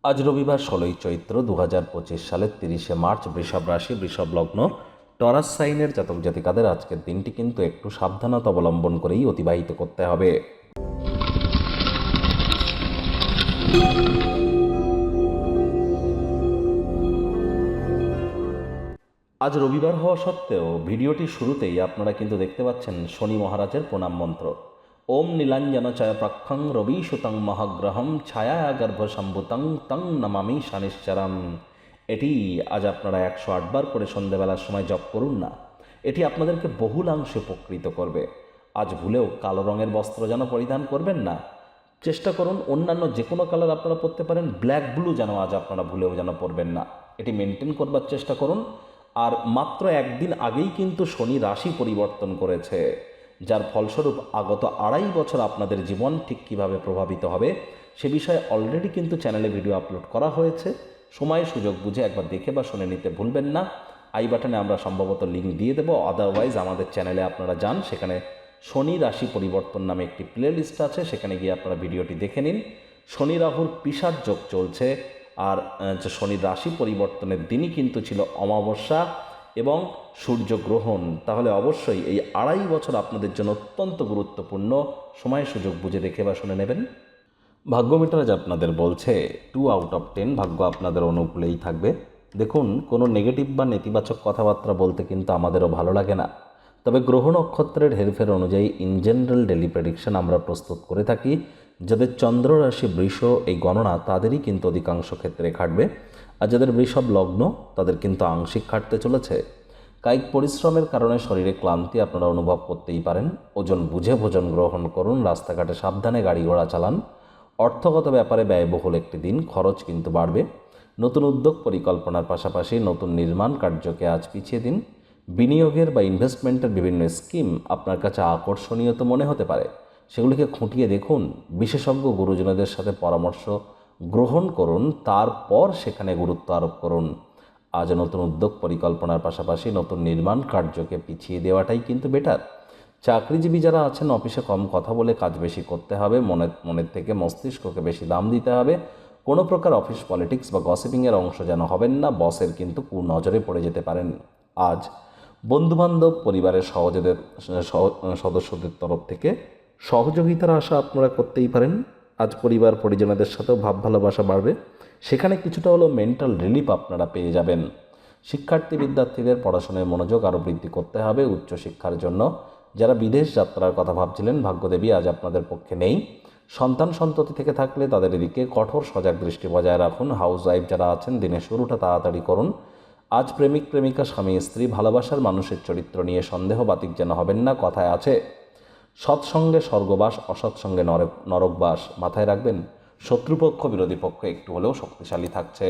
আজ রবিবার ১৬ই চৈত্র ২০২৫ সালের ৩০শে মার্চ। বৃষভ রাশি, বৃষভ লগ্ন, টরাস সাইনের জাতক জাতিকাদের আজকের দিনটি কিন্তু একটু সাবধানতা অবলম্বন করেই অতিবাহিত করতে হবে। আজ রবিবার হওয়া সত্ত্বেও ভিডিওটি শুরুতেই আপনারা কিন্তু দেখতে পাচ্ছেন শনি মহারাজের প্রণাম মন্ত্র। ওম নীলাঞ্জন চয় প্রক্ষং রবি সুতং মহাগ্রহম ছায়া গর্ভ সম্ভুতং তং নমামি শনিশ্চরম। এটি আজ আপনারা ১০৮ বার করে সন্ধ্যেবেলার সময় জপ করুন না। এটি আপনাদেরকে বহুলাংশে উপকৃত করবে। আজ ভুলেও কালো রঙের বস্ত্র যেন পরিধান করবেন না। চেষ্টা করুন অন্যান্য যে কোনো কালার আপনারা পরতে পারেন, ব্ল্যাক ব্লু যেন আজ আপনারা ভুলেও যেন পরবেন না। এটি মেনটেন করবার চেষ্টা করুন। আর মাত্র একদিন আগেই কিন্তু শনি রাশি পরিবর্তন করেছে, যার ফলস্বরূপ আগত ২.৫ বছর আপনাদের জীবন ঠিক কীভাবে প্রভাবিত হবে সে বিষয়ে অলরেডি কিন্তু চ্যানেলে ভিডিও আপলোড করা হয়েছে। সময় সুযোগ বুঝে একবার দেখে বা শুনে নিতে ভুলবেন না। আই বাটনে আমরা সম্ভবত লিঙ্ক দিয়ে দেবো, আদারওয়াইজ আমাদের চ্যানেলে আপনারা যান, সেখানে শনি রাশি পরিবর্তন নামে একটি প্লে লিস্ট আছে, সেখানে গিয়ে আপনারা ভিডিওটি দেখে নিন। শনি রাহুর পিশাচ যোগ চলছে, আর শনি রাশি পরিবর্তনের দিনই কিন্তু ছিল অমাবস্যা এবং সূর্যগ্রহণ। তাহলে অবশ্যই এই ২.৫ বছর আপনাদের জন্য অত্যন্ত গুরুত্বপূর্ণ। সময় সুযোগ বুঝে দেখে বা শুনে নেবেন। ভাগ্য মিটার আজ আপনাদের বলছে 2 আউট অফ 10 ভাগ্য আপনাদের অনুকূলেই থাকবে। দেখুন, কোনো নেগেটিভ বা নেতিবাচক কথাবার্তা বলতে কিন্তু আমাদেরও ভালো লাগে না, তবে গ্রহ নক্ষত্রের হেরফের অনুযায়ী ইন জেনারেল ডেলি প্রেডিকশন আমরা প্রস্তুত করে থাকি। যাদের চন্দ্র রাশি বৃষ, এই গণনা তাদেরই কিন্তু অধিকাংশ ক্ষেত্রে খাটবে। আর যাদের বৃষভ লগ্ন তাদের কিন্তু আংশিক খাটতে চলেছে। কায়িক পরিশ্রমের কারণে শরীরে ক্লান্তি আপনারা অনুভব করতেই পারেন। ওজন বুঝে ভোজন গ্রহণ করুন, রাস্তাঘাটে সাবধানে গাড়ি ঘোড়া চালান। অর্থগত ব্যাপারে ব্যয়বহুল একটি দিন, খরচ কিন্তু বাড়বে। নতুন উদ্যোগ পরিকল্পনার পাশাপাশি নতুন নির্মাণ কার্যকে আজ পিছিয়ে দিন। বিনিয়োগের বা ইনভেস্টমেন্টের বিভিন্ন স্কিম আপনার কাছে আকর্ষণীয় তো মনে হতে পারে, সেগুলিকে খুঁটিয়ে দেখুন। বিশেষজ্ঞ গুরুজনদের সাথে পরামর্শ গ্রহণ করুন, তারপর সেখানে গুরুত্ব আরোপ করুন। আজ নতুন উদ্যোগ পরিকল্পনার পাশাপাশি নতুন নির্মাণ কার্যকে পিছিয়ে দেওয়াটাই কিন্তু বেটার। চাকরিজীবী যারা আছেন, অফিসে কম কথা বলে কাজ বেশি করতে হবে, মনের থেকে মস্তিষ্ককে বেশি দাম দিতে হবে। কোনো প্রকার অফিস পলিটিক্স বা গসিপিংয়ের অংশ যেন হবেন না, বসের কিন্তু কুনজরে পড়ে যেতে পারেন। আজ বন্ধুবান্ধব, পরিবারের সদস্যদের তরফ থেকে সহযোগিতার আশা আপনারা করতেই পারেন। আজ পরিবার পরিজনদের সাথেও ভাব ভালোবাসা বাড়বে, সেখানে কিছুটা হলেও মেন্টাল রিলিফ আপনারা পেয়ে যাবেন। শিক্ষার্থী বিদ্যার্থীদের পড়াশোনায় মনোযোগ আরও বৃদ্ধি করতে হবে। উচ্চশিক্ষার জন্য যারা বিদেশ যাত্রার কথা ভাবছিলেন, ভাগ্যদেবী আজ আপনাদের পক্ষে নেই। সন্ততি থেকে থাকলে তাদের এদিকে কঠোর সজাগ দৃষ্টি বজায় রাখুন। হাউস ওয়াইফ যারা আছেন, দিনের শুরুটা তাড়াতাড়ি করুন। আজ প্রেমিক প্রেমিকা, স্বামী স্ত্রী, ভালোবাসার মানুষের চরিত্র নিয়ে সন্দেহ বাতিক যেন হবেন না। কথায় আছে, সৎসঙ্গে স্বর্গবাস, অসৎসঙ্গে নরকবাস। মাথায় রাখবেন, শত্রুপক্ষ বিরোধী পক্ষ একটু হলেও শক্তিশালী থাকছে।